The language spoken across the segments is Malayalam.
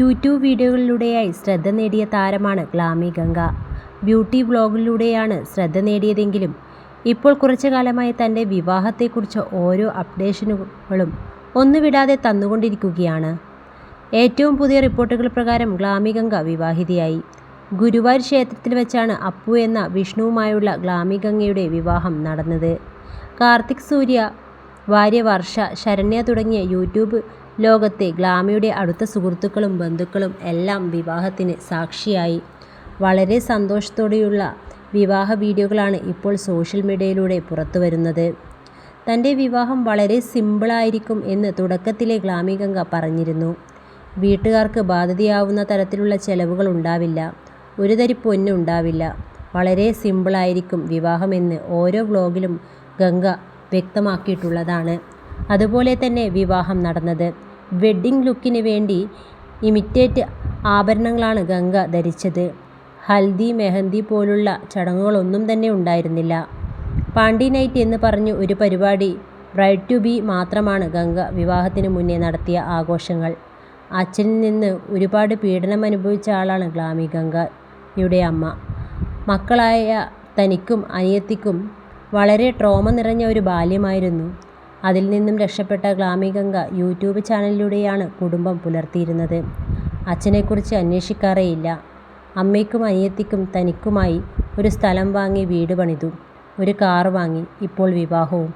യൂട്യൂബ് വീഡിയോകളിലൂടെയായി ശ്രദ്ധ നേടിയ താരമാണ് ഗ്ലാമി ഗംഗ. ബ്യൂട്ടി വ്ലോഗിലൂടെയാണ് ശ്രദ്ധ നേടിയതെങ്കിലും ഇപ്പോൾ കുറച്ചു കാലമായി തൻ്റെ വിവാഹത്തെക്കുറിച്ച് ഓരോ അപ്ഡേഷനുകളും ഒന്നുവിടാതെ തന്നുകൊണ്ടിരിക്കുകയാണ്. ഏറ്റവും പുതിയ റിപ്പോർട്ടുകൾ പ്രകാരം ഗ്ലാമി ഗംഗ വിവാഹിതയായി. ഗുരുവായൂർ ക്ഷേത്രത്തിൽ വെച്ചാണ് അപ്പു എന്ന വിഷ്ണുവുമായുള്ള ഗ്ലാമി ഗംഗയുടെ വിവാഹം നടന്നത്. കാർത്തിക് സൂര്യ, ഭാര്യ വർഷ, ശരണ്യ തുടങ്ങിയ യൂട്യൂബ് ലോകത്തെ ഗ്ലാമിയുടെ അടുത്ത സുഹൃത്തുക്കളും ബന്ധുക്കളും എല്ലാം വിവാഹത്തിന് സാക്ഷിയായി. വളരെ സന്തോഷത്തോടെയുള്ള വിവാഹ വീഡിയോകളാണ് ഇപ്പോൾ സോഷ്യൽ മീഡിയയിലൂടെ പുറത്തുവരുന്നത്. തൻ്റെ വിവാഹം വളരെ സിമ്പിളായിരിക്കും എന്ന് തുടക്കത്തിലെ ഗ്ലാമി ഗംഗ പറഞ്ഞിരുന്നു. വീട്ടുകാർക്ക് ബാധ്യതയാവുന്ന തരത്തിലുള്ള ചെലവുകൾ ഉണ്ടാവില്ല, ഒരു തരി പൊന്ന് ഉണ്ടാവില്ല, വളരെ സിമ്പിളായിരിക്കും വിവാഹമെന്ന് ഓരോ വ്ലോഗിലും ഗംഗ വ്യക്തമാക്കിയിട്ടുള്ളതാണ്. അതുപോലെ തന്നെ വിവാഹം നടന്നത്. വെഡ്ഡിംഗ് ലുക്കിന് വേണ്ടി ഇമിറ്റേറ്റ് ആഭരണങ്ങളാണ് ഗംഗ ധരിച്ചത്. ഹൽദി, മെഹന്തി പോലുള്ള ചടങ്ങുകളൊന്നും തന്നെ ഉണ്ടായിരുന്നില്ല. പാണ്ടി നൈറ്റ് എന്ന് പറഞ്ഞു ഒരു പരിപാടി, ബ്രൈഡ് ടു ബി മാത്രമാണ് ഗംഗ വിവാഹത്തിന് മുന്നേ നടത്തിയ ആഘോഷങ്ങൾ. അച്ഛനിൽ നിന്ന് ഒരുപാട് പീഡനം അനുഭവിച്ച ആളാണ് ഗ്ലാമി ഗംഗയുടെ അമ്മ. മക്കളായ തനിക്കും അനിയത്തിക്കും വളരെ ട്രോമ നിറഞ്ഞ ഒരു ബാല്യമായിരുന്നു. അതിൽ നിന്നും രക്ഷപ്പെട്ട ഗ്ലാമി ഗംഗ യൂട്യൂബ് ചാനലിലൂടെയാണ് കുടുംബം പുലർത്തിയിരുന്നത്. അച്ഛനെക്കുറിച്ച് അന്വേഷിക്കാറേയില്ല. അമ്മയ്ക്കും അനിയത്തിക്കും തനിക്കുമായി ഒരു സ്ഥലം വാങ്ങി വീട് പണിതു, ഒരു കാർ വാങ്ങി, ഇപ്പോൾ വിവാഹവും.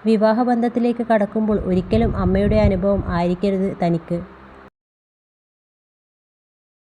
വിവാഹബന്ധത്തിലേക്ക് കടക്കുമ്പോൾ ഒരിക്കലും അമ്മയുടെ അനുഭവം ആയിരിക്കരുത് തനിക്ക്.